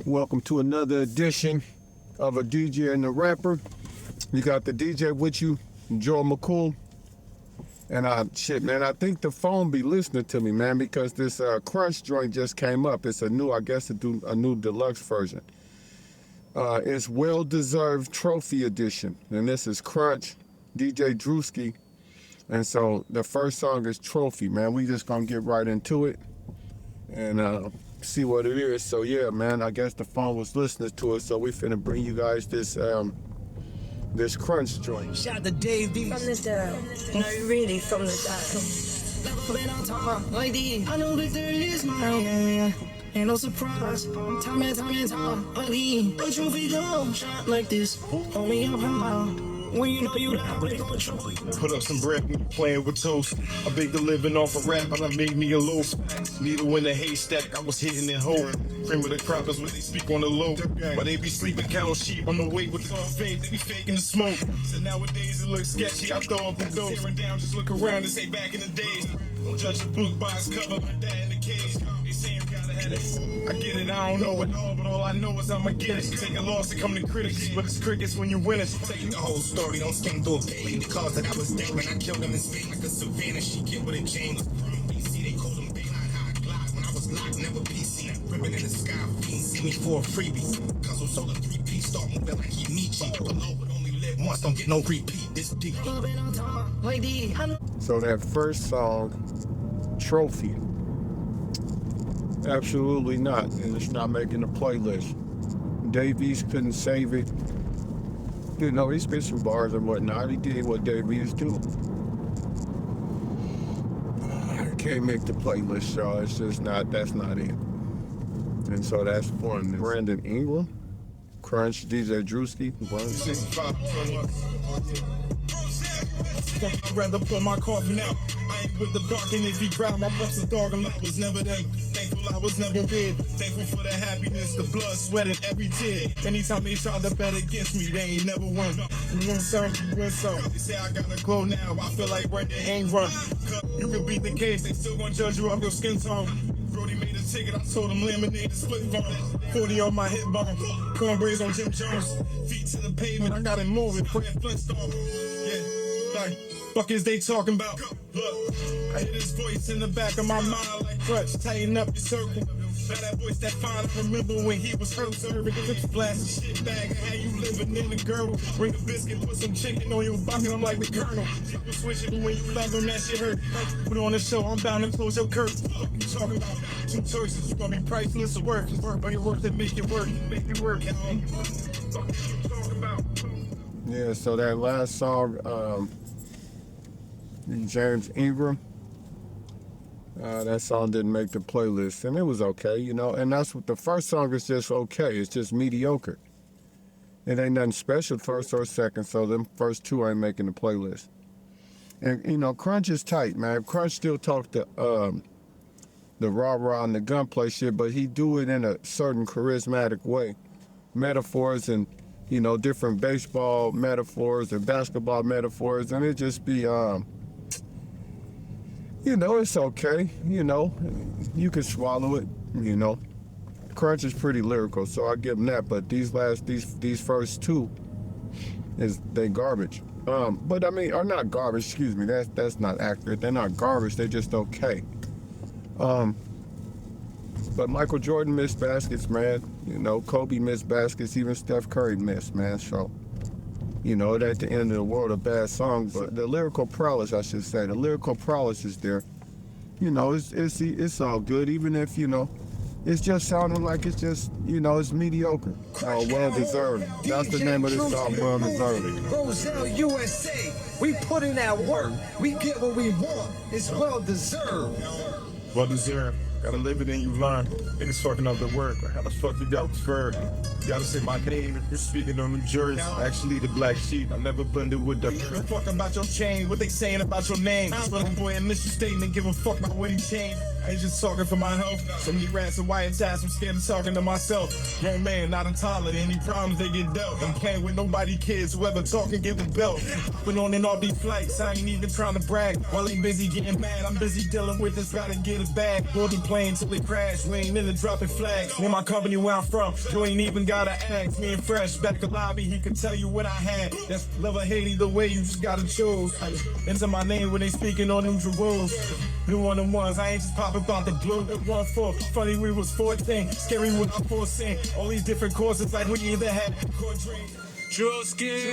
Welcome to another edition of a DJ and a rapper. You got the DJ with you, Joe McCool. And shit, man, I think the phone be listening to me, man, because this Cruch joint just came up. It's a new, I guess, a new deluxe version. It's well-deserved trophy edition. And this is Cruch DJ Drewski. And so the first song is Trophy, man. We just gonna get right into it and see what it is. So yeah, man, I guess the phone was listening to it, so we finna bring you guys this this Crunch joint. Shout out to Dave D. From the down. No, really from the down. I know that there is my own. Ain't no surprise. Time and time. A trophy don't shine like this. Only up high. When you know you down, put up some bread when you playing with toast. I big the living off a rap, but I made me a loaf. Needle in the haystack, I was hitting it home. Cream with the croppers when they speak on the low. But they be sleeping cattle sheep on the way with the fake, they be faking the smoke. So nowadays it looks sketchy, I throw up the dope. Tearing down, just look around and say back in the days. Don't judge a book by its cover, my dad in the cage. They say I'm gotta have it. I get it, I don't know it all, but all I know is I'ma get it. Take a loss and come to critics, but it's crickets when you win it. Taking the whole story, don't skim through a page. The cause that I was there when I killed them in Spain like a Savannah. She get with a James. BC, they called them Bayline High Glide. When I was locked, never PC. Ripping in the sky, fiends see me for a freebie. Cause I'm sold a 3-piece, start moving like he me cheap. Below would only live once, don't get no repeat. This deep. So that first song, Trophy. Absolutely not, and it's not making the playlist. Davies couldn't save it. You know, he spit some bars and whatnot. He did what Davies do. Can't make the playlist, so it's just not, that's not it. And so that's for Brandon Ingram, Crunch, DJ Drewski. I'd rather pull my coffin out. I ain't with the dark, and if he drowned, my buff's a dog, and I was never there. Thankful I was never dead. Thankful for the happiness, the blood, sweat, and every tear. Anytime they tried to bet against me, they ain't never won. You win some, you win some. They say I gotta go now. I feel like Brandon ain't run. You can beat the case, they still gonna judge you off your skin tone. Brody made a ticket, I told him lemonade and split phone. 40 on my hip bone, cornbreads on Jim Jones. Feet to the pavement, I got it moving, Fred Flintstone. Yeah, like, fuck is they talking about? Look, I hear this voice in the back of my mind like Cruch, tighten up your circle. Now that voice that fine, I remember when he was hurt, serving the flash shit bag and how you living in the girdle. Bring a biscuit, put some chicken on your bucket, I'm like the colonel. People switching when you love them, that shit hurt. Put on the show, I'm bound to close your curtains. You talking about two choices, you gonna be priceless or worth. But your work that make it work, make it work. What you talking about? Yeah, so that last song, James Ingram, that song didn't make the playlist, and it was okay, you know, and that's what the first song is, just okay, it's just mediocre. It ain't nothing special first or second, so them first two ain't making the playlist. And, you know, Crunch is tight, man. Crunch still talk the rah-rah and the gunplay shit, but he do it in a certain charismatic way. Metaphors and, you know, different baseball metaphors and basketball metaphors, and it just be, you know, it's okay, you know, you can swallow it, you know. Crunch is pretty lyrical, so I give him that, but these first two, they garbage. But I mean, or not garbage, excuse me, that's not accurate. They're not garbage, they're just okay. But Michael Jordan missed baskets, man. You know, Kobe missed baskets, even Steph Curry missed, man, so. You know, it ain't the end of the world, a bad song, but the lyrical prowess, I should say, the lyrical prowess is there. You know, it's all good, even if, you know, it's just sounding like it's just, you know, it's mediocre. Oh, well-deserved. That's the name of this song, well-deserved. Roselle, USA. We put in that work. We get what we want. It's well-deserved. Well-deserved. Gotta live it and you learn. Niggas fucking up the work. How the fuck you got preferred? You gotta say my name if you're speaking on New Jersey. Actually, the black sheep. I never blended with the fuck about your chain. What they saying about your name? But boy, and Mr. Statement, give a fuck about what he changed. I ain't just talking for my health. So many rats and wiretaps, I'm scared of talking to myself. Young man, not intolerant, any problems they get dealt. I'm playing with nobody kids, whoever talking get the belt. Been on and off these flights, I ain't even trying to brag. While he busy getting mad, I'm busy dealing with this, gotta get it back. We'll be playing till it crash, we ain't in the dropping flags. In my company where I'm from, you ain't even gotta ask. Me and Fresh, back to lobby, he can tell you what I had. That's love or hate either way, you just gotta choose. Enter my name when they speaking on them rules. New one of ones, I ain't just popping about the blue. 1-4, funny we was 14, scary when I'm 14. All these different courses like we either had Drewski.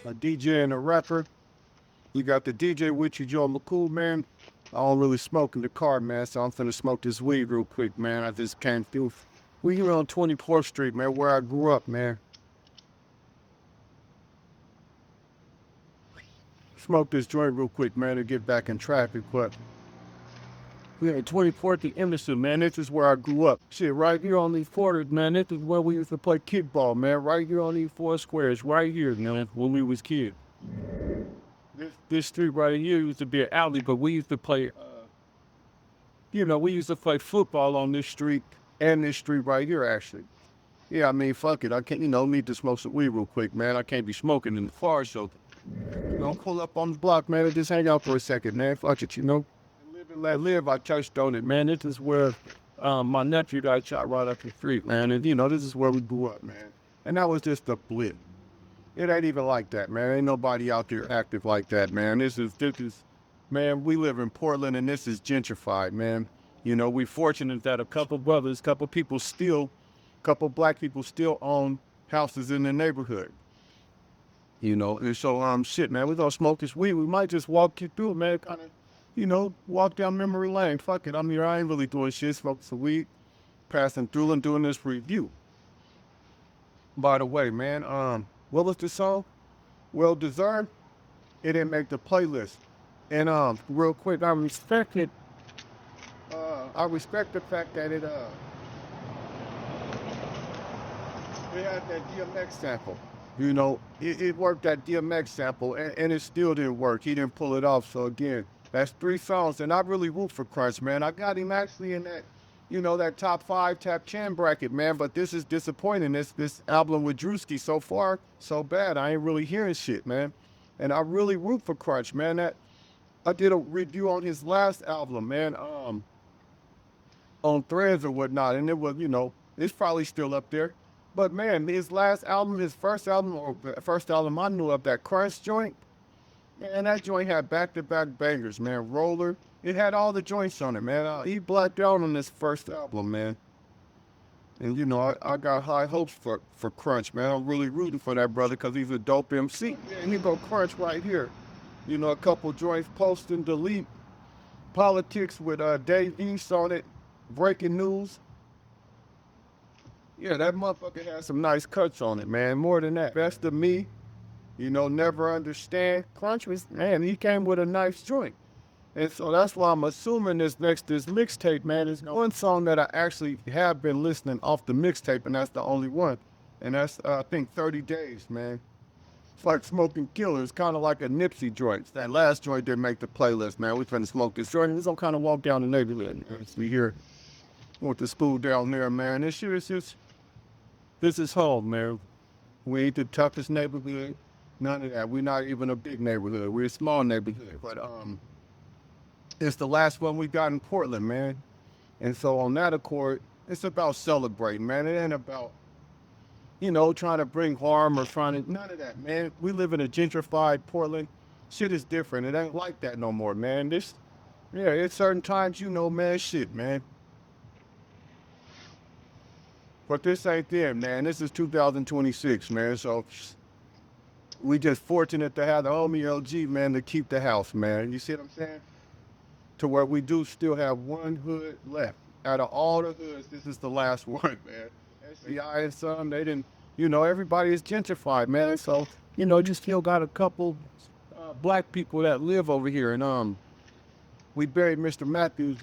A DJ and a rapper. You got the DJ with you, Joe McCool, man. I don't really smoke in the car, man, so I'm finna smoke this weed real quick, man. I just came through. We here on 24th Street, man, where I grew up, man. Smoke this joint real quick, man, to get back in traffic, but we at 24th and Emerson, man. This is where I grew up. Shit, right here on these quarters, man. This is where we used to play kickball, man. Right here on these 4 squares, right here, man, when we was kids. This street right here used to be an alley, but we used to play, we used to play football on this street and this street right here, actually. Yeah, I mean, fuck it. I can't, need to smoke some weed real quick, man. I can't be smoking in the car, so don't pull up on the block, man, and just hang out for a second, man. Fuck it, Live and let live. I touched on it, man. This is where my nephew got shot right up the street, man. And, this is where we grew up, man. And that was just a blip. It ain't even like that, man. Ain't nobody out there active like that, man. This is, man, we live in Portland, and this is gentrified, man. We fortunate that a couple brothers, couple black people still own houses in the neighborhood. And so, shit, man, we gonna smoke this weed. We might just walk you through it, man, kind of, walk down memory lane. Fuck it, I'm here, I ain't really doing shit, smoking some weed, passing through and doing this review. By the way, man, what was the song? Well Deserved? It didn't make the playlist. And, real quick, I respect it. I respect the fact that it had that DMX sample. It worked that DMX sample, and it still didn't work. He didn't pull it off. So again, that's 3 songs, and I really root for Cruch, man. I got him actually in that, that top 5, top 10 bracket, man. But this is disappointing. This album with Drewski so far, so bad. I ain't really hearing shit, man. And I really root for Cruch, man. I did a review on his last album, man, on Threads or whatnot, and it was, it's probably still up there. But man, his last album, his first album I knew of, that Cruch joint, man, that joint had back-to-back bangers, man. Roller, it had all the joints on it, man. He blacked out on this first album, man. And I got high hopes for Cruch, man. I'm really rooting for that brother because he's a dope MC. And he go Cruch right here. A couple joints, post and delete, politics with Dave East on it, breaking news. Yeah, that motherfucker has some nice cuts on it, man. More than that. Best of Me, Never Understand. Cruch was, man, he came with a nice joint. And so that's why I'm assuming this mixtape, man, is one song that I actually have been listening off the mixtape, and that's the only one. And that's, I think, 30 Days, man. It's like Smoking Killer. It's kind of like a Nipsey joint. That last joint didn't make the playlist, man. We finna smoke this joint. We're gonna kind of walk down the neighborhood. We here with the school down there, man. This shit is just, this is home, man. We ain't the toughest neighborhood. None of that. We're not even a big neighborhood. We're a small neighborhood. But it's the last one we got in Portland, man. And so on that accord, it's about celebrating, man. It ain't about, trying to bring harm or none of that, man. We live in a gentrified Portland. Shit is different. It ain't like that no more, man. It's certain times, man, shit, man. But this ain't them, man. This is 2026, man. So we just fortunate to have the homie LG, man, to keep the house, man. You see what I'm saying? To where we do still have one hood left. Out of all the hoods, this is the last one, man. SCI and some, they didn't, everybody is gentrified, man. So, just still got a couple black people that live over here. And we buried Mr. Matthews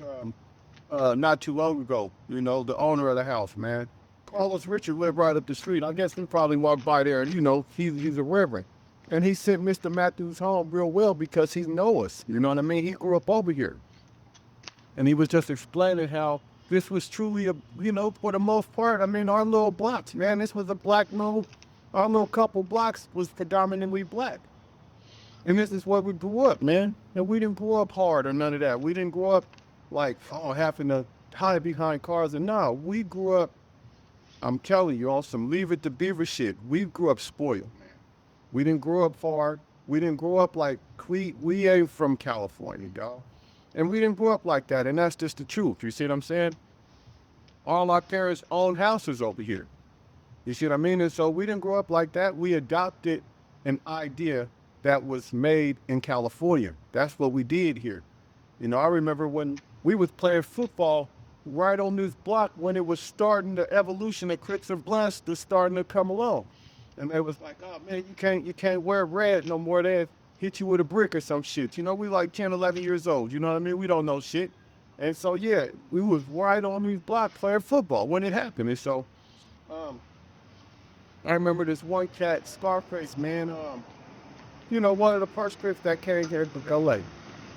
not too long ago, the owner of the house, man. Carlos Richard lived right up the street. I guess we probably walked by there and, he's a reverend. And he sent Mr. Matthews home real well because he know us. You know what I mean? He grew up over here. And he was just explaining how this was truly a, you know, for the most part, I mean, our little blocks, man, this was a black little, our little couple blocks was predominantly black. And this is where we grew up, man. And we didn't grow up hard or none of that. We didn't grow up like, oh, having to hide behind cars. And no, we grew up, I'm telling you, on some leave it to beaver shit. We grew up spoiled, man. We didn't grow up hard. We didn't grow up like, we ain't from California, dog. And we didn't grow up like that. And that's just the truth. You see what I'm saying? All our parents owned houses over here. You see what I mean? And so we didn't grow up like that. We adopted an idea that was made in California. That's what we did here. You know, I remember when we was playing football right on this block when it was starting, the evolution of Crips and Blunts was starting to come along. And they was like, oh man, you can't wear red no more. They hit you with a brick or some shit. You know, we like 10, 11 years old. You know what I mean? We don't know shit. And so, yeah, we was right on these blocks playing football when it happened. And so, I remember this one cat, Scarface, man, you know, one of the first Crips that came here to LA.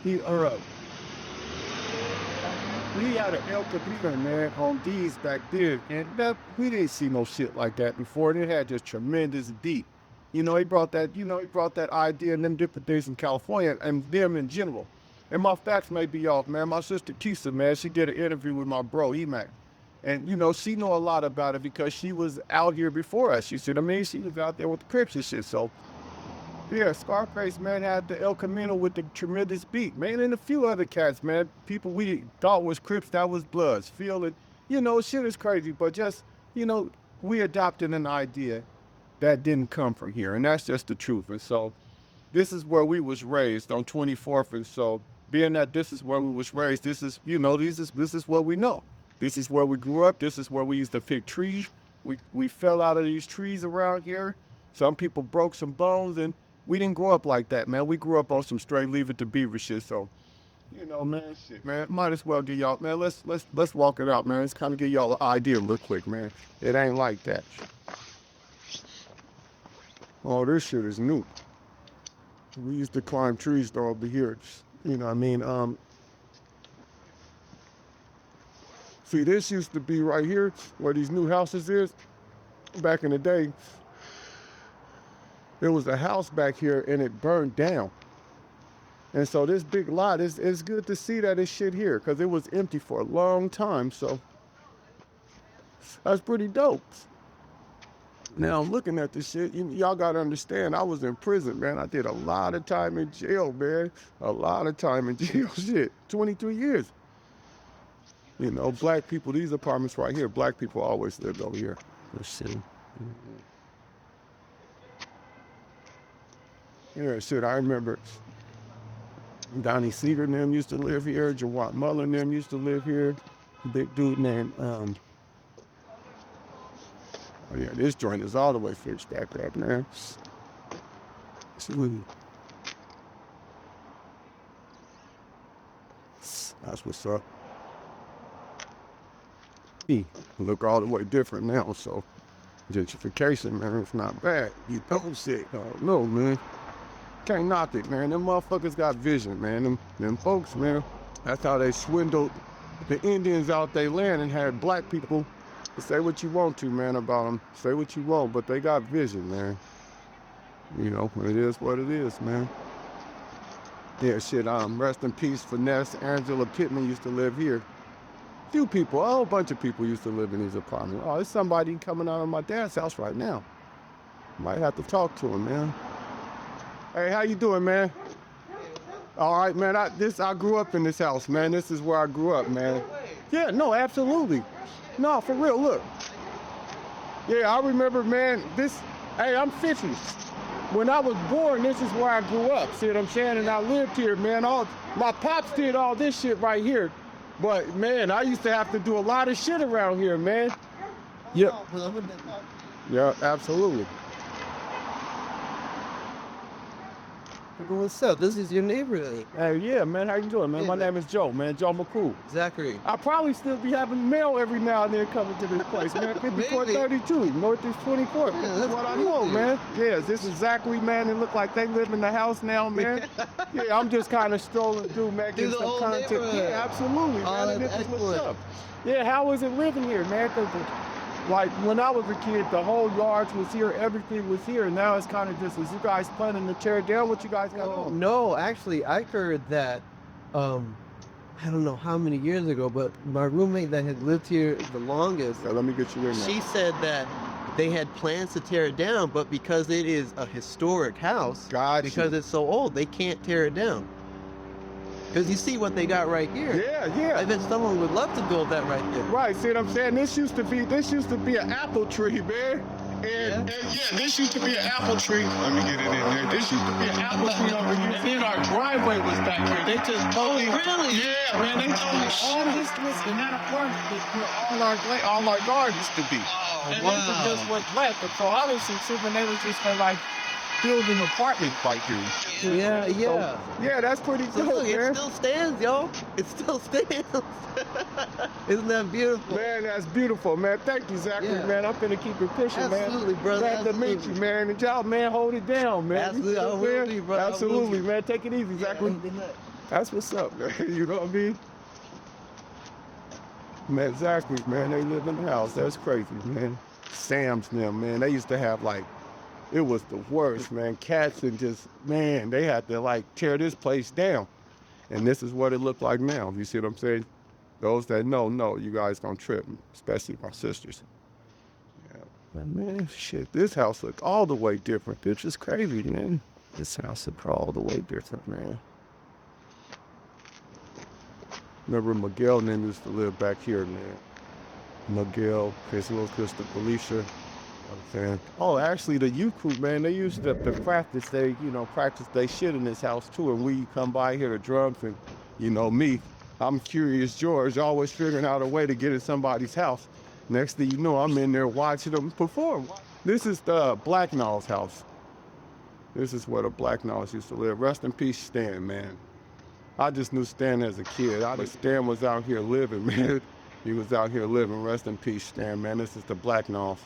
He had an El Cabrera, man, on these back there, and we didn't see no shit like that before. And it had just tremendous beat. You know, he brought that idea and them different things in California and them in general. And my facts may be off, man. My sister Kisa, man, she did an interview with my bro, Emac. And, you know, she know a lot about it because she was out here before us. You see what I mean? She was out there with the Crips and shit. So, yeah, Scarface, man, had the El Camino with the tremendous beat, man, and a few other cats, man. People we thought was Crips, that was Bloods. Feel it, you know, shit is crazy, but just, you know, we adopted an idea that didn't come from here, and that's just the truth. And so, this is where we was raised on 24th, and so, being that this is where we was raised, this is, you know, this is what we know. This is where we grew up. This is where we used to pick trees. We fell out of these trees around here. Some people broke some bones, and we didn't grow up like that, man. We grew up on some straight leave it to beaver shit. So, you know, man, shit, man. Might as well give y'all, man. Let's walk it out, man. Let's kind of give y'all an idea real quick, man. It ain't like that. Oh, this shit is new. We used to climb trees though over here. You know what I mean? See, this used to be right here where these new houses is. Back in the day, there was a house back here and it burned down. And so this big lot, it's good to see that it's shit here because it was empty for a long time. So that's pretty dope. Now I'm looking at this shit, y'all gotta understand, I was in prison, man. I did a lot of time in jail, man. A lot of time in jail, shit. 23 years. You know, black people, these apartments right here, black people always lived over here. Let's see. Yeah, shit, I remember Donnie Seeger and them used to live here. Jawad Mullen and them used to live here. Big dude named, oh yeah, this joint is all the way fixed back up, man. That's what's up. Look all the way different now, so gentrification, man, it's not bad. You know shit, no, man. Can't knock it, man. Them motherfuckers got vision, man. Them folks, man, that's how they swindled the Indians out their land and had black people. Say what you want to, man, about them. Say what you want, but they got vision, man. You know, it is what it is, man. Yeah, shit, rest in peace, Finesse. Angela Pittman used to live here. Few people, a whole bunch of people used to live in these apartments. Oh, there's somebody coming out of my dad's house right now. Might have to talk to him, man. Hey, how you doing, man? All right, man, I grew up in this house, man. This is where I grew up, man. Yeah, no, absolutely. No, for real, look. Yeah, I remember, man, hey, I'm 50. When I was born, this is where I grew up, see what I'm saying? And I lived here, man. My pops did all this shit right here. But, man, I used to have to do a lot of shit around here, man. Yep. Yeah, absolutely. What's up? This is your neighborhood. Hey, yeah, man. How you doing, man? My name is Joe, man. Joe McCool. Zachary. I probably still be having mail every now and then coming to this place, man. 5432, Northeast 24. That's what I know, man. Yes, this is Zachary, man. It look like they live in the house now, man. Yeah, I'm just kind of strolling through, man, Through getting the some whole content. neighborhood. Yeah, absolutely, Oh, man. that's This is what's excellent. up. Yeah, how was it living here, man? 'Cause like when I was a kid, the whole yard was here, everything was here. Now it's kind of just, is you guys planning to tear it down? What you guys got on? No, actually, I heard that, I don't know how many years ago, but my roommate that had lived here the longest, Yeah, let me get you in there. she said that they had plans to tear it down, but because it is a historic house, Gotcha. because it's so old, they can't tear it down. Because you see what they got right here. Yeah. I bet someone would love to build that right there. Right, see what I'm saying? This used to be an apple tree, man. And this used to be an apple tree. Let me get it in there. This used to be an apple tree over here. And then our driveway was back here. They just totally, really? Yeah, man, they totally all this was in that apartment where all our gardens used to be. And this is just what's left. But so I was assuming they was just gonna like build an apartment right here. Yeah. So, yeah, that's pretty So good, look, it man. still stands, yo. It still stands. Isn't that beautiful? Man, that's beautiful, man. Thank you, Zachary, Yeah. man. I'm finna keep it pushing, man. Absolutely, brother. Glad to meet you, man. And y'all, man, hold it down, man. Absolutely, I will be, brother. I will Absolutely, be. man. Take it easy, Zachary. That's what's up, man. You know what I mean? Man, Zachary, man, they live in the house. That's crazy, man. Sam's them, man. They used to have like, it was the worst, man. Cats and just, man, they had to like tear this place down. And this is what it looked like now. You see what I'm saying? Those that know, you guys gonna trip, especially my sisters. Yeah. But man, shit, this house look all the way different. It's just crazy, man. This house look all the way different, man. Remember Miguel and them used to live back here, man. Miguel, his little sister Felicia. Oh, actually, the youth crew, man, they used to practice their shit in this house too. And we come by here to drums, and me, I'm Curious George, always figuring out a way to get in somebody's house. Next thing you know, I'm in there watching them perform. This is the Black Knowles house. This is where the Black Knowles used to live. Rest in peace, Stan, man. I just knew Stan as a kid. Stan was out here living, man. He was out here living. Rest in peace, Stan, man. This is the Black Knowles.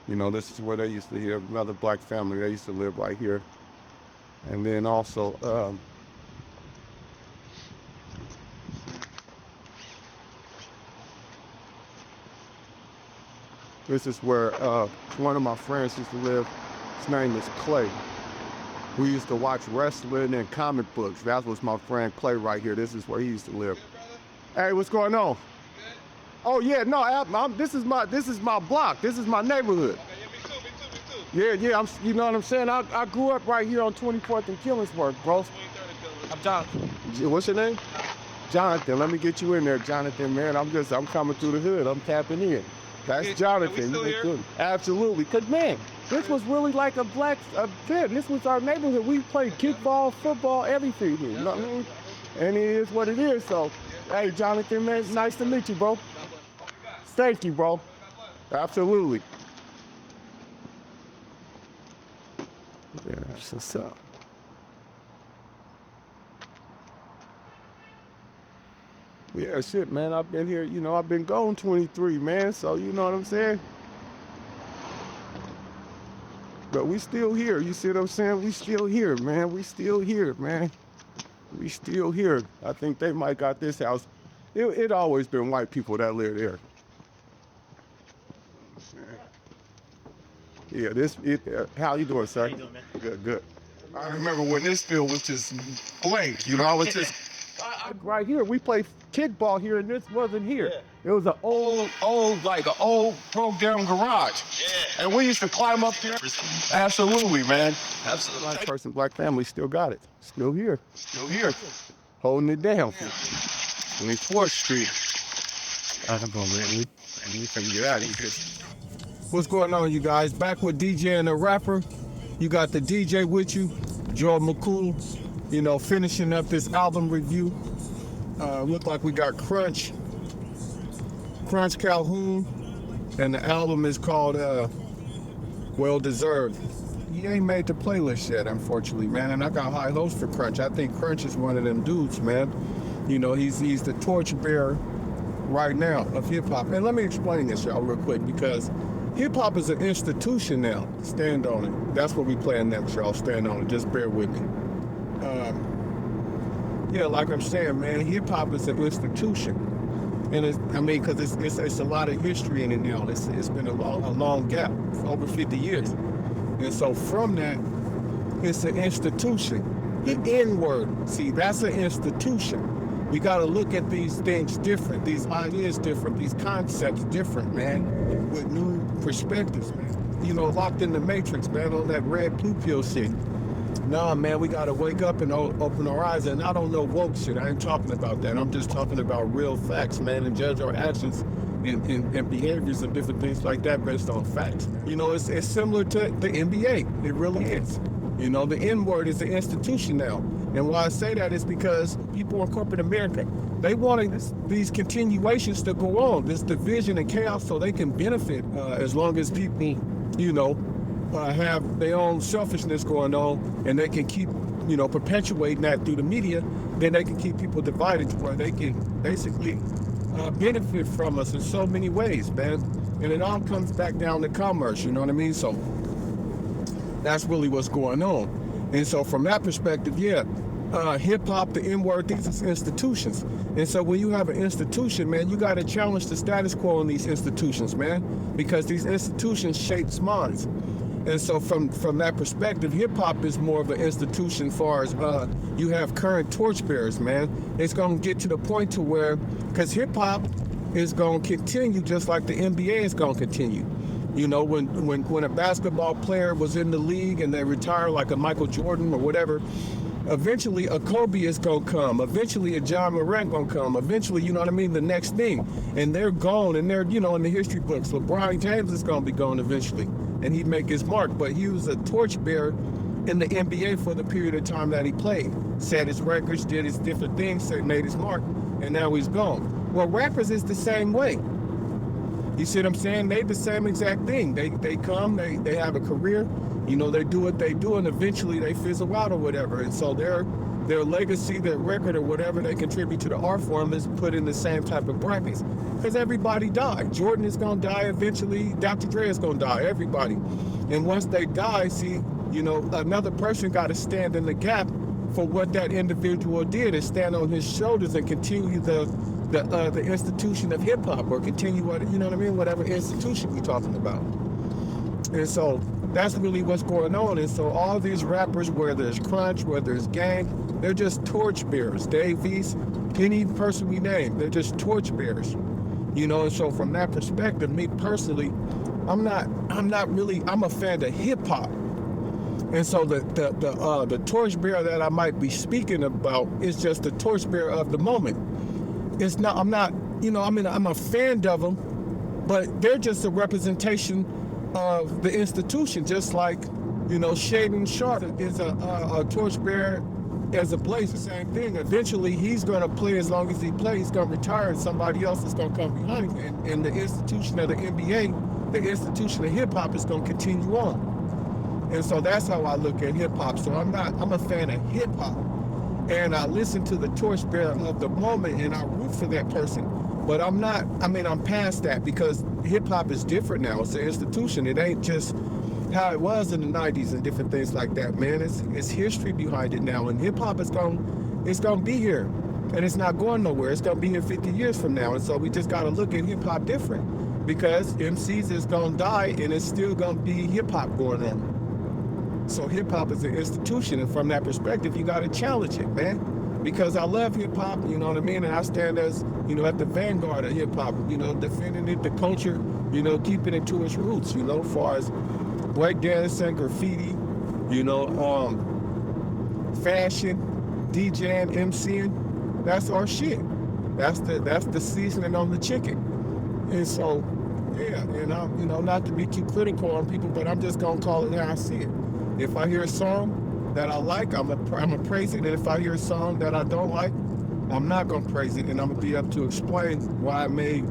This is where they used to hear another black family. They used to live right here. And then also, this is where one of my friends used to live. His name is Clay. We used to watch wrestling and comic books. That was my friend Clay right here. This is where he used to live. Hey, what's going on? Oh yeah, no, this is my block. This is my neighborhood. Yeah, you know what I'm saying? I grew up right here on 24th and Killingsworth, bro. I'm Jonathan. What's your name? Jonathan. Let me get you in there, Jonathan, man. I'm coming through the hood. I'm tapping in. That's Jonathan. Are we still here? Absolutely. Cause man, this was really like a kid. This was our neighborhood. We played kickball, football, everything here. You know what I mean? And it is what it is. So, hey, Jonathan, man, it's nice to meet you, bro. Thank you, bro. Absolutely. Yeah, that's what's up. Yeah, shit, man. I've been here, I've been gone 23, man. So, you know what I'm saying? But we still here. You see what I'm saying? We still here, man. We still here, man. We still here. I think they might got this house. It always been white people that live there. Yeah, how you doing, sir? How you doing, man? Good. I remember when this field was just blank, I was just... Right here, we played kickball here, and this wasn't here. Yeah. It was an old broke down garage. Yeah. And we used to climb up there. Absolutely, man. Absolutely. Black person, black family still got it. Still here. Holding it down. 24th Street. I don't know, man. We can get out of here. What's going on, you guys? Back with DJ and the rapper. You got the DJ with you, Joe McCool. Finishing up this album review. Look like we got Cruch Calhoun, and the album is called Well Deserved. he ain't made the playlist yet, unfortunately, man. And I got high hopes for Cruch. I think Cruch is one of them dudes, man. You know, he's the torchbearer right now of hip hop. And let me explain this, y'all, real quick, because hip hop is an institution now. Stand on it. That's what we playing next, y'all. Stand on it. Just bear with me. Yeah, like I'm saying, man, hip hop is an institution. And because it's a lot of history in it now. It's been a long gap, over 50 years. And so from that, it's an institution. The N-word, see, that's an institution. We got to look at these things different, these ideas different, these concepts different, man, with new perspectives, man. You know, locked in the matrix, man, on that red blue pill shit. Nah, man, we got to wake up and open our eyes. And I don't know woke shit. I ain't talking about that. I'm just talking about real facts, man, and judge our actions and behaviors and different things like that based on facts. You know, it's similar to the NBA. It really is. You know, the N-word is an institution now. And why I say that is because people in corporate America, they want these continuations to go on, this division and chaos, so they can benefit as long as people, you know, have their own selfishness going on, and they can keep, you know, perpetuating that through the media. Then they can keep people divided to where they can basically benefit from us in so many ways, man. And it all comes back down to commerce, you know what I mean? So that's really what's going on. And so from that perspective, yeah, hip-hop, the N-word, these are institutions. And so when you have an institution, man, you got to challenge the status quo in these institutions, man, because these institutions shape minds. And so from that perspective, hip-hop is more of an institution as far as you have current torchbearers, man. It's going to get to the point to where, because hip-hop is going to continue just like the NBA is going to continue. You know, when a basketball player was in the league and they retire, like a Michael Jordan or whatever, eventually a Kobe is going to come. Eventually a John Morant going to come. Eventually, you know what I mean, the next thing. And they're gone, and they're, you know, in the history books. LeBron James is going to be gone eventually, and he'd make his mark. But he was a torchbearer in the NBA for the period of time that he played. Set his records, did his different things, made his mark, and now he's gone. Well, rappers is the same way. You see what I'm saying? They the same exact thing. They come, they have a career, you know, they do what they do, and eventually they fizzle out or whatever. And so their legacy, their record, or whatever they contribute to the art form is put in the same type of brackets. Because everybody died. Jordan is gonna die eventually. Dr. Dre is gonna die. Everybody. And once they die, see, you know, another person got to stand in the gap for what that individual did, and stand on his shoulders and continue the institution of hip hop, or continue what, you know what I mean, whatever institution we're talking about. And so that's really what's going on. And so all these rappers, whether it's Cruch, whether it's Gang, they're just torchbearers. Dave East, any person we name, they're just torchbearers. You know, and so from that perspective, me personally, I'm a fan of hip hop. And so the torchbearer that I might be speaking about is just the torchbearer of the moment. It's not, I'm not, you know, I mean, I'm a fan of them, but they're just a representation of the institution, just like, you know, Shaden Sharp is a torchbearer as a Blaze, the same thing. Eventually, he's going to play as long as he plays. He's going to retire, and somebody else is going to come behind him. And the institution of the NBA, the institution of hip-hop is going to continue on. And so that's how I look at hip-hop. So I'm a fan of hip-hop. And I listen to the torchbearer of the moment, and I root for that person. But I'm past that, because hip-hop is different now. It's an institution. It ain't just how it was in the 90s and different things like that, man. It's history behind it now. And hip-hop is gonna be here. And it's not going nowhere. It's gonna be here 50 years from now. And so we just gotta look at hip-hop different, because MCs is gonna die, and it's still gonna be hip-hop going on. So hip-hop is an institution, and from that perspective, you gotta challenge it, man. Because I love hip-hop, you know what I mean? And I stand as, you know, at the vanguard of hip-hop, you know, defending it, the culture, you know, keeping it to its roots, you know, as far as breakdancing, graffiti, you know, fashion, DJing, MCing, that's our shit. That's the seasoning on the chicken. And so, yeah, and I'm, you know, not to be too critical on people, but I'm just gonna call it how I see it. If I hear a song that I like, I'm gonna praise it. And if I hear a song that I don't like, I'm not gonna praise it. And I'm gonna be up to explain why I made,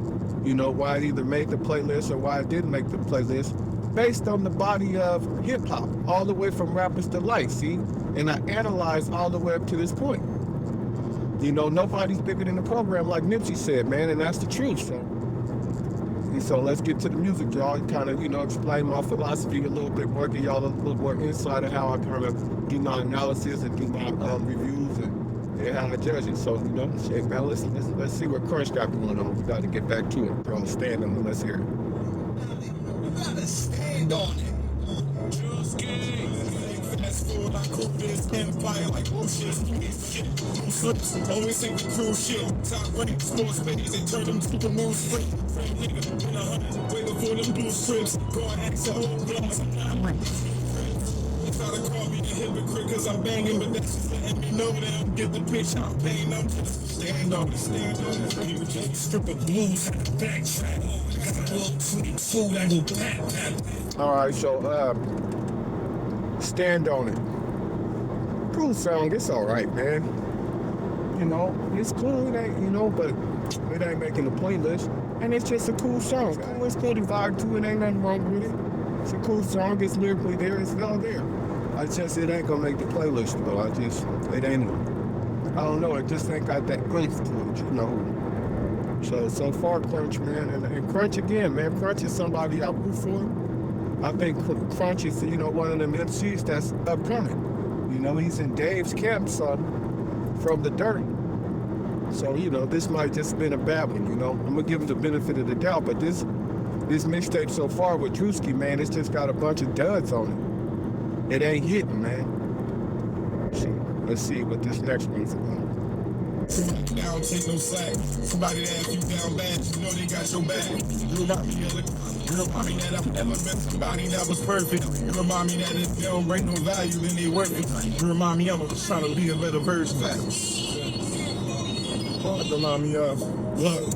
you know, why it either made the playlist or why it didn't make the playlist. based on the body of hip hop, all the way from rappers to life, see? And I analyzed all the way up to this point. You know, nobody's bigger than the program, like Nipsey said, man, and that's the truth. So let's get to the music, y'all. Kind of, you know, explain my philosophy a little bit more, give y'all a little more insight of how I kind of do my analysis and do my reviews and how I judge it. So, you know, shit, man, let's see what Cruch got going on. We got to get back to it. Bro, stand on it. Let's hear it. You gotta stand on it. Fast forward, I cook this empire like bullshit. Shit, flips, always think the cruise shit. Top rank, sports babies, they turn them to the moon straight. Frame nigga, in 100, way before them blue strips. Go and ask a whole blocks, I'm not right. They try to call me a hypocrite cause I'm banging, but that's just letting me know they don't get the picture. I'm paying, I'm just stand on it, stand on it. You just strip of blues and backtrack. Got a little sweet food, I go pat. All right, so, stand on it. Cool song, it's all right, man. You know, it's cool, it ain't, you know, but it ain't making the playlist. And it's just a cool song. It's cool to vibe to it, ain't nothing wrong with it. It's a cool song, it's lyrically there, it's all there. It ain't gonna make the playlist though. It ain't, I don't know, it just ain't got that oomph to it, you know. So far, Cruch, man, and Cruch again, man. Cruch is somebody I root for. I think Cruch is, you know, one of them MCs that's upcoming. You know, he's in Dave's camp, so from the dirt. So, you know, this might just been a bad one, you know. I'm gonna give him the benefit of the doubt, but this mixtape so far with Drewski, man, it's just got a bunch of duds on it. It ain't hitting, man. Let's see what this next one's about. I don't take no slack. Somebody that you down bad, you know they got your back. You remind me that I've never met somebody that was perfect. You remind me that if they don't bring no value, then they worth it. You remind me I'm just trying to be a better version. Remind me of love.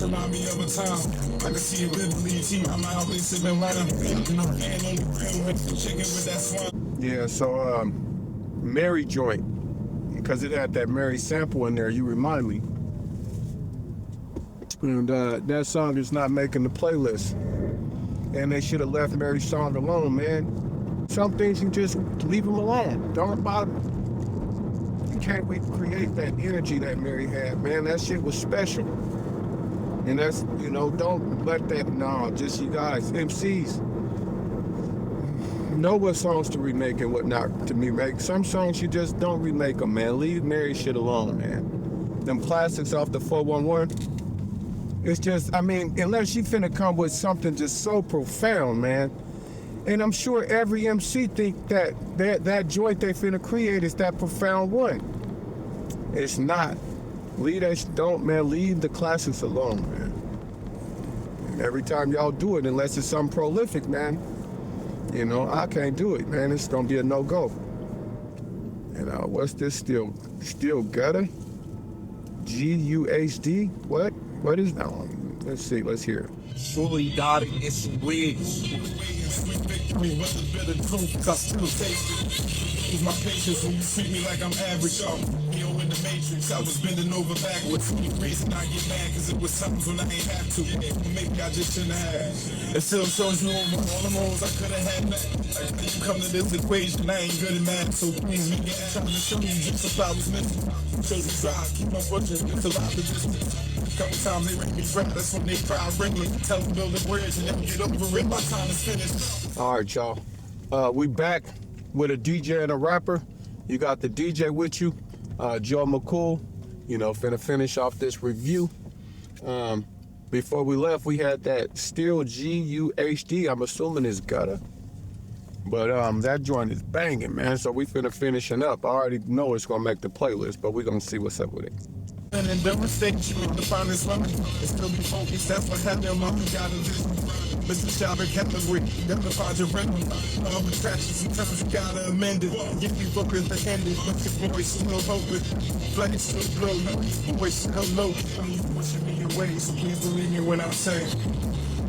Remind me of a time I can see a vividly team. I'm out there sipping around. You know, hand on the ground with the chicken with that swan. Yeah, so Mary joint. Because it had that Mary sample in there, you remind me. And that song is not making the playlist. And they should have left Mary's song alone, man. Some things you just leave them alone. Don't bother. You can't recreate that energy that Mary had, man. That shit was special. And that's, you know, don't let that, no, just you guys, MCs. Know what songs to remake and what not to remake. Some songs you just don't remake them, man. Leave Mary shit alone, man. Them classics off the 411. It's just, I mean, unless you finna come with something just so profound, man. And I'm sure every MC think that joint they finna create is that profound one. It's not. Leave the classics alone, man. And every time y'all do it, unless it's something prolific, man. You know, I can't do it, man. It's gonna be a no-go. And what's this still gutter? G-U-H-D? What? What is that one? Let's see, let's hear it. Fully got it, it's wigs. Use my patience when you treat me like I'm average. Neo in the Matrix, I was bending over backwards. The reason I get mad, cause it was times when I ain't have to. Maybe I just shouldn't have. It still shows you over all the roles I could've had back. Like when you come to this equation, I ain't good at math. So please, nigga, trying to show you just if I was missing. Shows me drive, keep my budget, it's a lot of distance. A couple times they ring me frat, that's when they try to bring me. Tell them build a bridge and then get over it, my time is finished. All right, y'all. We back with a DJ and a rapper. You got the DJ with you, Joe McCool. You know, finna finish off this review. Before we left, we had that Still G-U-H-D. I'm assuming it's gutter. But that joint is banging, man. So we finna finishing up. I already know it's gonna make the playlist, but we gonna see what's up with it. And in the mistakes, you to find this woman. It's still be focused, that's what happened, mama got to do. Mr. Shabba category, never find your friend. All the tractions, sometimes you gotta amend it. Get you focused, the ended, but your voice, no hope with flex, so blow, voice, hello. You pushing me away, so please believe me when I'm saying.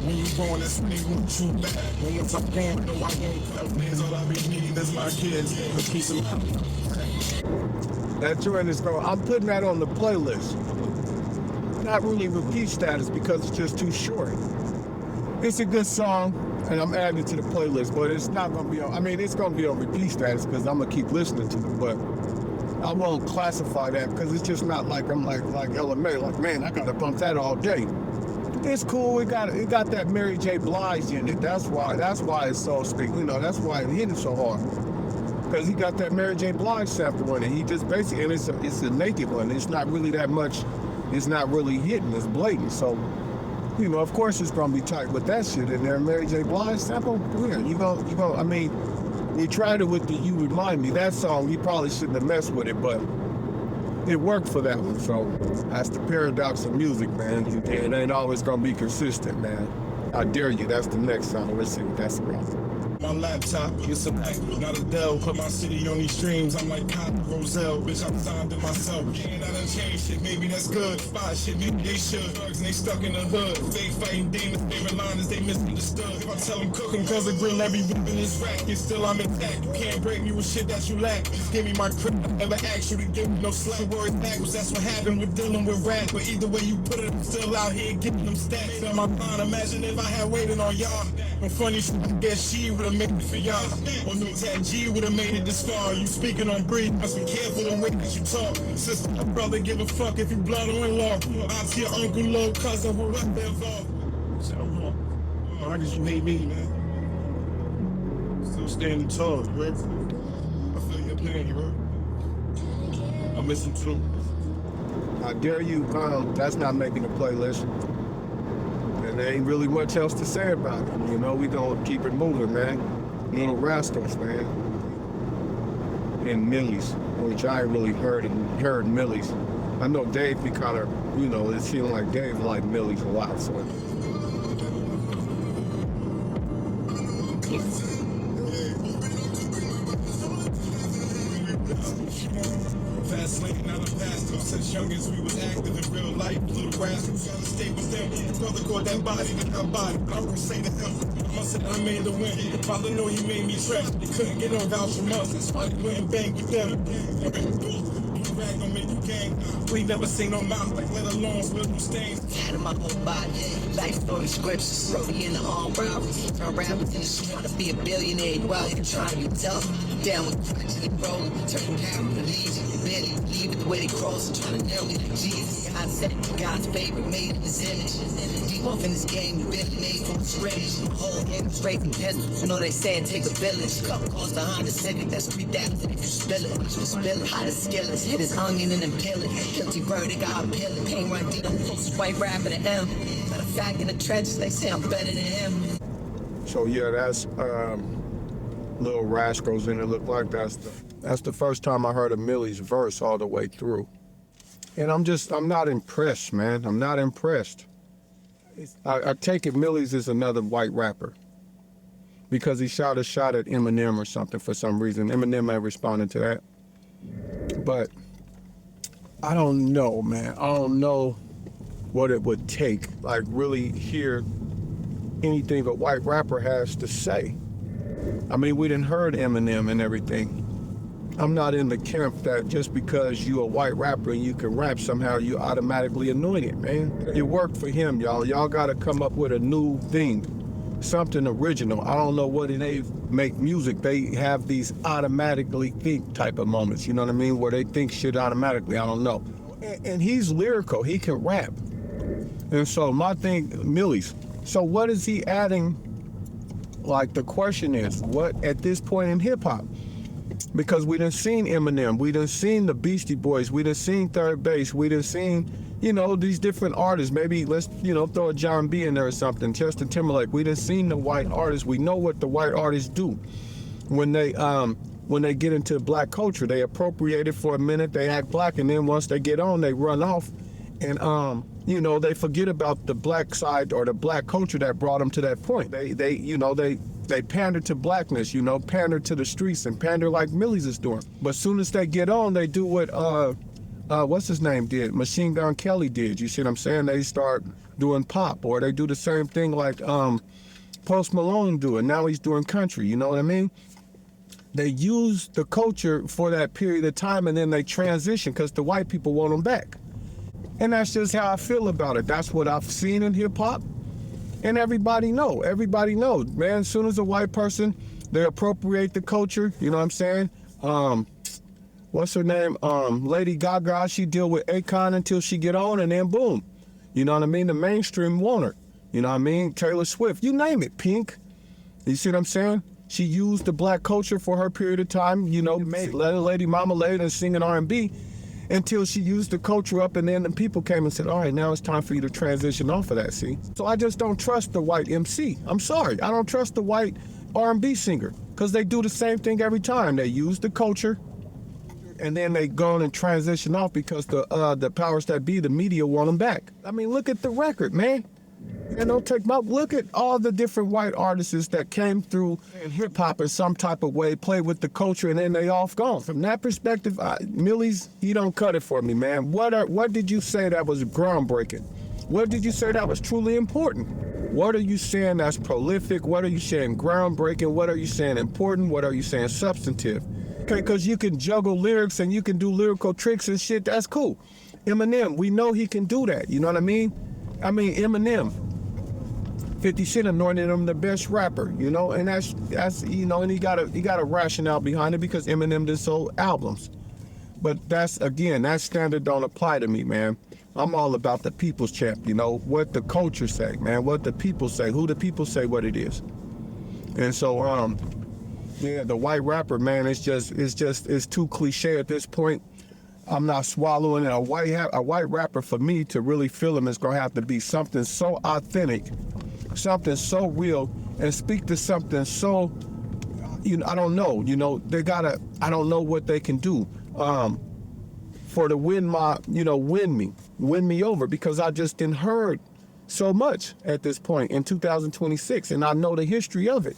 When you born, that's when they want you back. When once I'm born, no, I won't clap. That's all I be needing, that's my kids. A piece of my That joint is going, I'm putting that on the playlist. Not really repeat status because it's just too short. It's a good song, and I'm adding it to the playlist, but it's not gonna be on, I mean, it's gonna be on repeat status because I'm gonna keep listening to it, but I won't classify that because it's just not like I'm like LMA, like, man, I gotta bump that all day. It's cool, it got that Mary J. Blige in it. That's why it's so that's why it hit it so hard. Because he got that Mary J. Blige sample in it. He just basically, and it's a naked one. It's not really that much, it's not really hitting, it's blatant. So, of course it's gonna be tight with that shit in there. Mary J. Blige sample, yeah, you go, I mean, we tried it with the You Remind Me. That song, you probably shouldn't have messed with it, but it worked for that one. So that's the paradox of music, man. It ain't always gonna be consistent, man. I dare you, that's the next song. Let's see what that's about. My laptop, it's a Mac, not a Dell. Put my city on these streams, I'm like Cop Roselle. Bitch, I'm signed to myself. And I done changed shit, maybe that's good. Spot shit, maybe they should. Drugs and they stuck in the hood. Fake fighting demons, favorite line is they misunderstood. If I tell them cook them, cause I grill every whip in this rack, and still I'm intact. You can't break me with shit that you lack. Just give me my crib, I never asked you to give me no slack. Words backwards, that's what happened with dealing with rap. But either way you put it, I'm still out here getting them stacks. On my mind, imagine if I had waited on y'all. No funny shit, I guess she would've made it for y'all. Or no Tag G would've made it this far. You speaking on breed, must be careful the way that you talk. Sister, my brother, give a fuck if you blood or in-law. Auntie, your uncle, little cousin, whoever involved. So, I guess you hate me, man. Still standing tall, right? I feel your pain, bro. I miss him too. I dare you, that's not making the playlist. And there ain't really much else to say about it. We gonna keep it moving, man. Little Rascals, man. And Millyz, which I ain't really heard Millyz. I know Dave be kind of, it's feeling like Dave like Millyz a lot, so. Fast lane, not a pastor. Since young as we was active in real life, little rascals on the stay with them. Brother caught that body to that body. I'm gonna say to him, I said I made the win. Father know he made me trash. They couldn't get no vouch from us. That's why they went and banged with them. Rag don't make you gang. We never seen no mouth, like let alone little stains. Had in my whole body, life story scripts, wrote me in the armed robberies. Turn around in the street, trying to be a billionaire. While you're trying to tell down with Cruch and roll, turn down the legion. Barely believe it the way they cross and trying to nail me like Jesus. God said God's favorite made in his image. Deep off in this game, you barely made from the scrimmage. The whole game is raising pistols. They saying take a village. Cup cost a Honda Civic, that's 3,000 if you spill it. Just spill it, hot as skillets. Hit his onion and then peel it. Guilty verdict, I'll peel it. Pain run deep, I'm close, white rapper to M. Matter of fact, in the trenches, they say I'm better than him. So yeah, that's Little Rascals, and it looked like that's the first time I heard a Millyz verse all the way through. And I'm not impressed, man. I'm not impressed. I take it Millyz is another white rapper because he shot a shot at Eminem or something for some reason. Eminem ain't responded to that. But I don't know, man. I don't know what it would take, like really hear anything a white rapper has to say. I mean, we done heard Eminem and everything. I'm not in the camp that just because you a white rapper and you can rap somehow you automatically anointed, man. It worked for him, y'all. Y'all gotta come up with a new thing, something original. I don't know what they make music. They have these automatically think type of moments, you know what I mean? Where they think shit automatically, I don't know. And he's lyrical, he can rap. And so my thing, Millyz, so what is he adding? Like the question is, what at this point in hip hop? Because we done seen Eminem, we done seen the Beastie Boys, we done seen Third Base, we done seen, these different artists. Maybe let's, throw a John B in there or something, Justin Timberlake. We done seen the white artists. We know what the white artists do. When they get into black culture, they appropriate it for a minute, they act black, and then once they get on, they run off. And, they forget about the black side or the black culture that brought them to that point. They pander to blackness, pander to the streets and pander like Millyz is doing. But as soon as they get on, they do what, what's his name did? Machine Gun Kelly did. You see what I'm saying? They start doing pop, or they do the same thing like Post Malone do it. Now he's doing country, you know what I mean? They use the culture for that period of time and then they transition because the white people want them back. And that's just how I feel about it. That's what I've seen in hip hop. And everybody knows, man. As soon as a white person, they appropriate the culture, you know what I'm saying? What's her name? Lady Gaga, she deal with Akon until she get on, and then boom. You know what I mean? The mainstream want her. You know what I mean? Taylor Swift, you name it, Pink. You see what I'm saying? She used the black culture for her period of time, you know, made Lady Mama Lady and singing R&B until she used the culture up, and then the people came and said, all right, now it's time for you to transition off of that, see? So I just don't trust the white MC. I'm sorry, I don't trust the white R&B singer, because they do the same thing every time. They use the culture, and then they go on and transition off because the powers that be, the media, want them back. I mean, look at the record, man. And don't take my, look at all the different white artists that came through in hip hop in some type of way, played with the culture, and then they off gone. From that perspective, Millyz, he don't cut it for me, man. What did you say that was groundbreaking? What did you say that was truly important? What are you saying that's prolific? What are you saying groundbreaking? What are you saying important? What are you saying substantive? Okay, because you can juggle lyrics and you can do lyrical tricks and shit, that's cool. Eminem, we know he can do that, you know what I mean? I mean, Eminem, 50 Cent anointed him the best rapper, you know, and that's you know, and he got a rationale behind it because Eminem did sold albums. But that's, again, that standard don't apply to me, man. I'm all about the people's champ, you know, what the culture say, man, what the people say, who the people say what it is. And so, yeah, the white rapper, man, it's too cliche at this point. I'm not swallowing it. A white rapper, for me to really feel him, is gonna have to be something so authentic, something so real, and speak to something so, you know, I don't know, you know, I don't know what they can do for to win me over, because I just didn't heard so much at this point in 2026, and I know the history of it.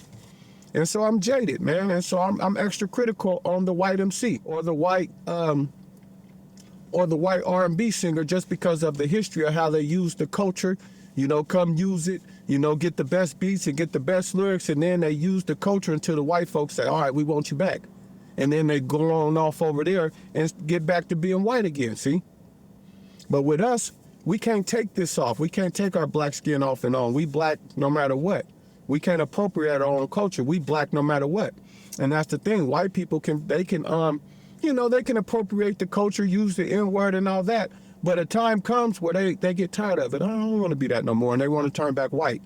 And so I'm jaded, man, and so I'm extra critical on the white MC or the white R&B singer, just because of the history of how they use the culture, you know, come use it, you know, get the best beats and get the best lyrics, and then they use the culture until the white folks say, all right, we want you back. And then they go on off over there and get back to being white again, see? But with us, we can't take this off. We can't take our black skin off and on. We black no matter what. We can't appropriate our own culture. We black no matter what. And that's the thing. White people can appropriate the culture, use the N-word and all that. But a time comes where they get tired of it. I don't want to be that no more. And they want to turn back white.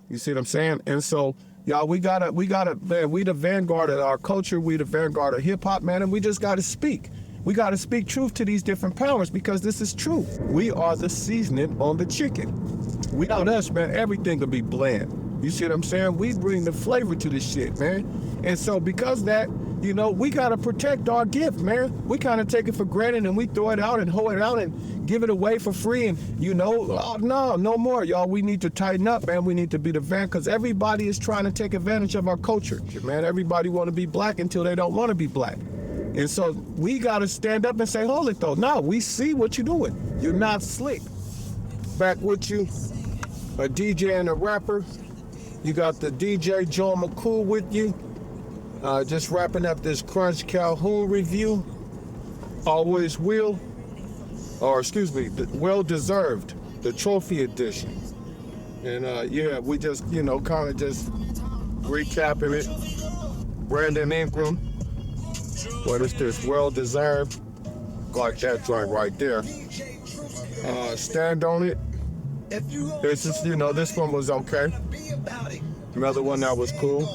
You see what I'm saying? And so, y'all, we gotta, man, we the vanguard of our culture. We the vanguard of hip hop, man. And we just gotta speak. We gotta speak truth to these different powers, because this is true. We are the seasoning on the chicken. Without us, man, everything will be bland. You see what I'm saying? We bring the flavor to this shit, man. And so because of that, you know, we gotta protect our gift, man. We kind of take it for granted and we throw it out and hoe it out and give it away for free. And, you know, no more, y'all. We need to tighten up, man. We need to be the van, because everybody is trying to take advantage of our culture, man. Everybody want to be black until they don't want to be black. And so we gotta stand up and say, hold it though. No, we see what you're doing. You're not slick. Back with you, a DJ and a rapper. You got the DJ Joe McCool with you. Just wrapping up this Cruch Calhoun review. Always will, or excuse me, well deserved, the trophy edition. And yeah, we just, you know, kind of just recapping it. Brandon Ingram, what is this? Well deserved, like that joint right there. Stand on it. This is, you know, this one was okay. Another one that was cool.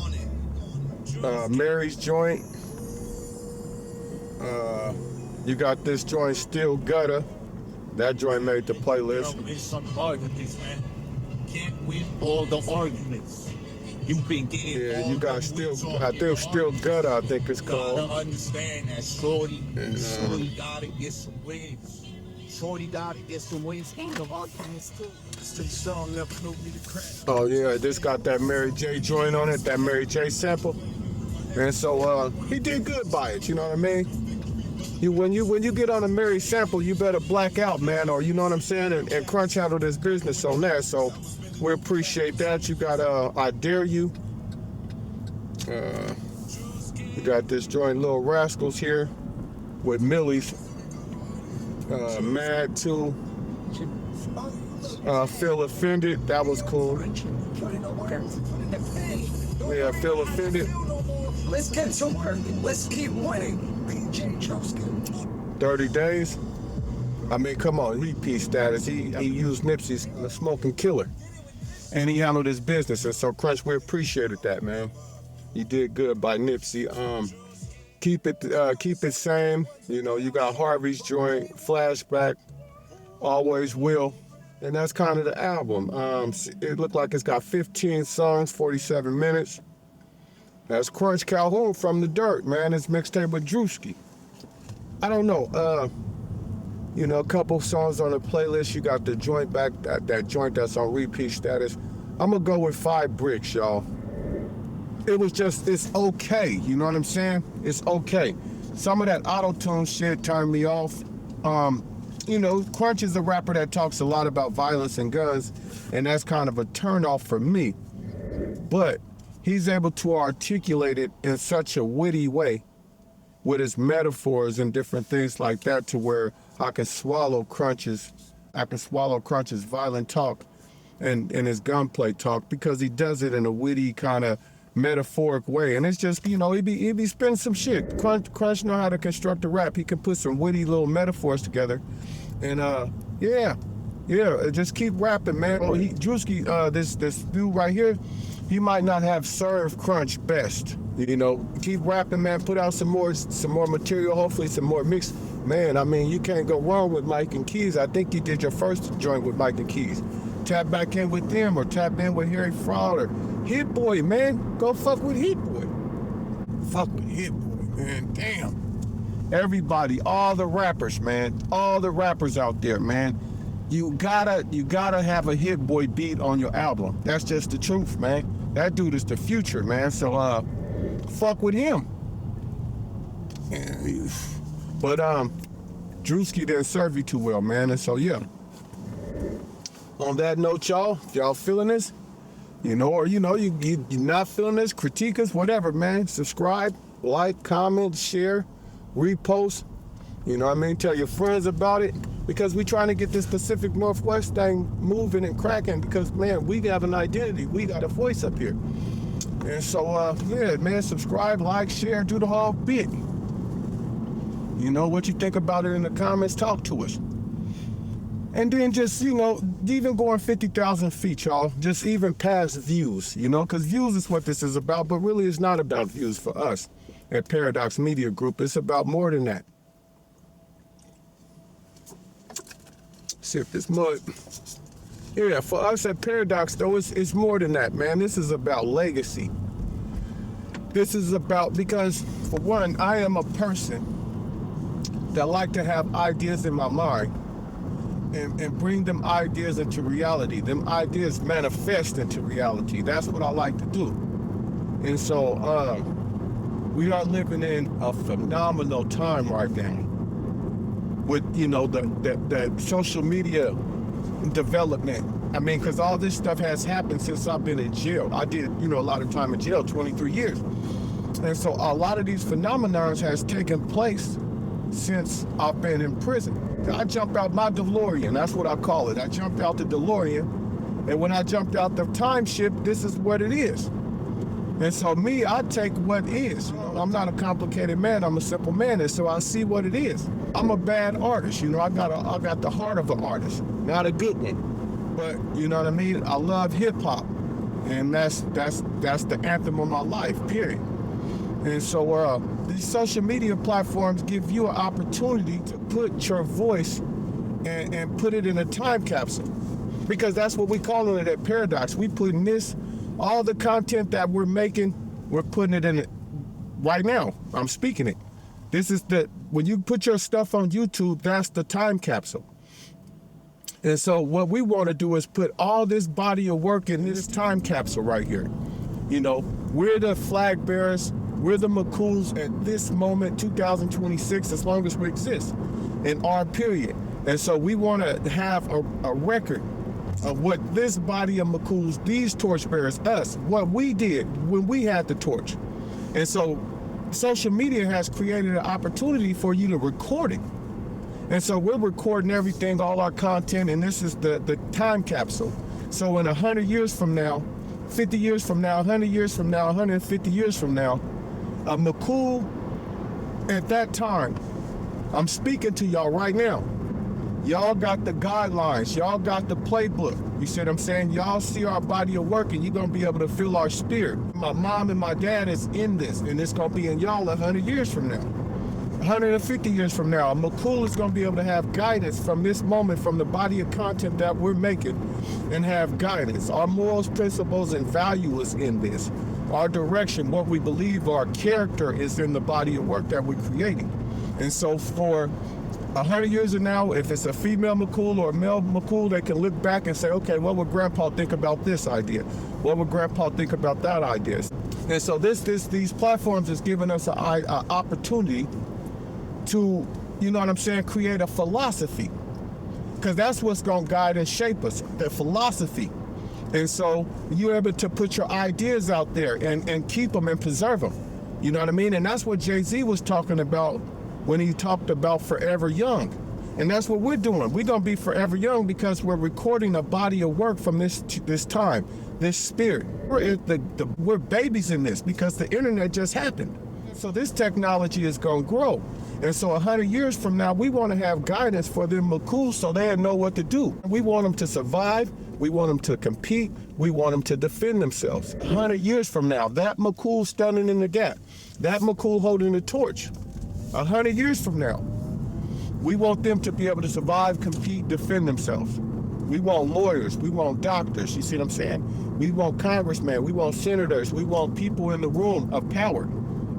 Mary's joint. You got this joint, Still Gutter. That joint made the playlist. It's some arguments, man. Can't win all the arguments. You've been getting Yeah, you got Still Gutter, I think it's called. Gotta understand that Shorty gotta get some wins. Shorty gotta get some wins. Ain't no arguments too. This song never knew me to crack. Oh yeah, this got that Mary J joint on it, that Mary J sample. And so he did good by it, you know what I mean? When you get on a Mary sample, you better black out, man, or you know what I'm saying, and Crunch handle this business on that. So we appreciate that. You got I Dare You. You got this joint Little Rascals here with Millyz. Mad too. Feel Offended, that was cool. put in the work, put in the pain. Yeah, I feel offended. Let's get to work. Let's keep winning. DJ Drewski. 30 days. I mean, come on, repeat status. He used Nipsey's Smoking Killer, and he handled his business. And so, Cruch, we appreciated that, man. You did good by Nipsey. Keep it same. You know, you got Harvey's joint, Flashback, Always Will, and that's kind of the album. It looked like it's got 15 songs, 47 minutes. That's Cruch Calhoun from the Dirt, man. It's Mixtape with Drewski. I don't know. You know, a couple songs on the playlist. You got the joint back, that joint that's on repeat status. I'm gonna go with 5 bricks, y'all. It was just, it's okay. You know what I'm saying? It's okay. Some of that auto-tune shit turned me off. You know, Cruch is a rapper that talks a lot about violence and guns, and that's kind of a turn-off for me. But he's able to articulate it in such a witty way with his metaphors and different things like that, to where I can swallow Cruch's violent talk and his gunplay talk, because he does it in a witty kind of metaphoric way. And it's just, you know, he be spinning some shit. Cruch know how to construct a rap. He can put some witty little metaphors together. And yeah, just keep rapping, man. Oh, Drewski, this dude right here, he might not have served Cruch best. You know, keep rapping, man. Put out some more material. Hopefully, some more mix. Man, I mean, you can't go wrong with Mike and Keys. I think you did your first joint with Mike and Keys. Tap back in with them, or tap in with Harry Fraud or Hit Boy, man. Go fuck with Hit Boy. Fuck with Hit Boy, man. Damn. Everybody, all the rappers, man. All the rappers out there, man. You gotta have a Hit Boy beat on your album. That's just the truth, man. That dude is the future, man. So fuck with him. But Drewski didn't serve you too well, man. And so yeah. On that note, y'all, if y'all feeling this, you know, or you know, you're not feeling this, critique us, whatever, man. Subscribe, like, comment, share, repost. You know what I mean? Tell your friends about it, because we trying to get this Pacific Northwest thing moving and cracking, because, man, we have an identity. We got a voice up here. And so, yeah, man, subscribe, like, share, do the whole bit. You know what you think about it in the comments, talk to us. And then just, you know, even going 50,000 feet, y'all, just even past views, you know, because views is what this is about, but really it's not about views for us at Paradox Media Group. It's about more than that. Sip this mud. Yeah, for us at Paradox, though, it's more than that, man. This is about legacy. This is about, because, for one, I am a person that like to have ideas in my mind and bring them ideas into reality. Them ideas manifest into reality. That's what I like to do. And so we are living in a phenomenal time right now with, you know, the social media development. I mean, because all this stuff has happened since I've been in jail. I did, you know, a lot of time in jail, 23 years. And so a lot of these phenomena has taken place since I've been in prison. I jumped out my DeLorean, that's what I call it. I jumped out the DeLorean, and when I jumped out the time ship, this is what it is. And so me, I take what is. You know, I'm not a complicated man, I'm a simple man, and so I see what it is. I'm a bad artist, you know, I got the heart of an artist, not a good one. But you know what I mean? I love hip hop, and that's the anthem of my life, period. And so these social media platforms give you an opportunity to put your voice and put it in a time capsule. Because that's what we calling it at Paradox. We putting this, all the content that we're making, we're putting it in it right now. I'm speaking it. This is when you put your stuff on YouTube, that's the time capsule. And so what we want to do is put all this body of work in this time capsule right here. You know, we're the flag bearers. We're the McCools at this moment, 2026, as long as we exist in our period. And so we want to have a record of what this body of McCools, these torchbearers, us, what we did when we had the torch. And so social media has created an opportunity for you to record it. And so we're recording everything, all our content, and this is the time capsule. So in 100 years from now, 50 years from now, 100 years from now, 150 years from now, McCool at that time, I'm speaking to y'all right now. Y'all got the guidelines. Y'all got the playbook. You see what I'm saying? Y'all see our body of work and you're going to be able to feel our spirit. My mom and my dad is in this, and it's going to be in y'all 100 years from now. 150 years from now, McCool is going to be able to have guidance from this moment, from the body of content that we're making, and have guidance. Our morals, principles, and values in this. Our direction, what we believe, our character is in the body of work that we're creating. And so for 100 years from now, if it's a female McCool or a male McCool, they can look back and say, okay, what would Grandpa think about this idea? What would Grandpa think about that idea? And so these platforms is giving us an opportunity to, you know what I'm saying, create a philosophy. Because that's what's going to guide and shape us, the philosophy. And so you're able to put your ideas out there and keep them and preserve them. You know what I mean? And that's what Jay-Z was talking about when he talked about Forever Young. And that's what we're doing. We're going to be forever young because we're recording a body of work from this time, this spirit. We're babies in this because the internet just happened. So this technology is going to grow. And so 100 years from now, we want to have guidance for them McCool so they know what to do. We want them to survive. We want them to compete. We want them to defend themselves. 100 years from now, that McCool standing in the gap, that McCool holding the torch. 100 years from now, we want them to be able to survive, compete, defend themselves. We want lawyers, we want doctors, you see what I'm saying? We want congressmen, we want senators, we want people in the room of power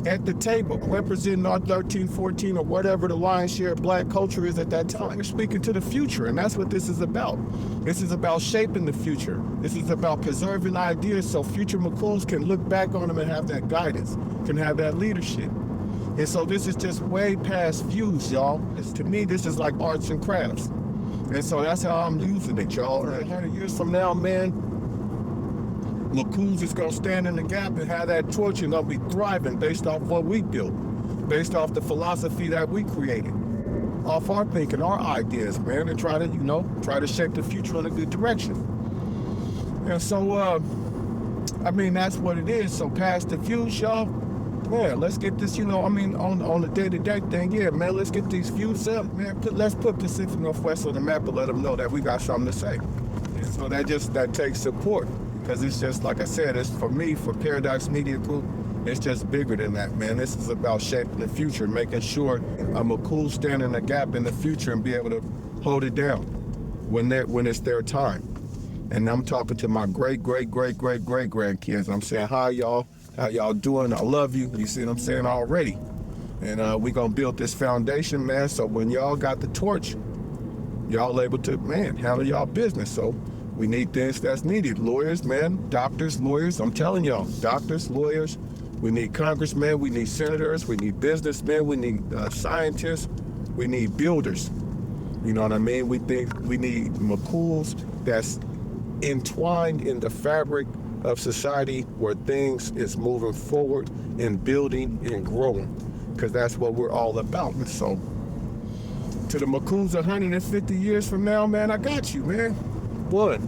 at the table representing our 13, 14, or whatever the lion's share of black culture is at that time. We're speaking to the future, and that's what this is about. This is about shaping the future. This is about preserving ideas so future McCools can look back on them and have that guidance, can have that leadership. And so this is just way past views, y'all. To me, this is like arts and crafts. And so that's how I'm using it, y'all. 100 years from now, man, McCool's is gonna stand in the gap and have that torch and gonna be thriving based off what we built, based off the philosophy that we created, off our thinking, our ideas, man, and try to shape the future in a good direction. And so, I mean, that's what it is. So past the views, y'all. Yeah, let's get this, on the day-to-day thing, yeah, man, let's get these views up, man. Let's put Pacific Northwest on the map and let them know that we got something to say. And so that takes support, because it's just, like I said, it's for me, for Paradox Media Group, it's just bigger than that, man. This is about shaping the future, making sure I'm a cool stand in the gap in the future and be able to hold it down when it's their time. And I'm talking to my great-great-great-great-great-grandkids. I'm saying, hi, y'all. How y'all doing? I love you. You see what I'm saying already. And we gonna build this foundation, man, so when y'all got the torch, y'all able to, man, handle y'all business. So we need things that's needed. Lawyers, man, doctors, lawyers. I'm telling y'all, doctors, lawyers. We need congressmen, we need senators, we need businessmen, we need scientists, we need builders. You know what I mean? We need McCools that's entwined in the fabric of society where things is moving forward and building and growing, because that's what we're all about. And so to the McCools 150 years from now, man, I got you, man. One.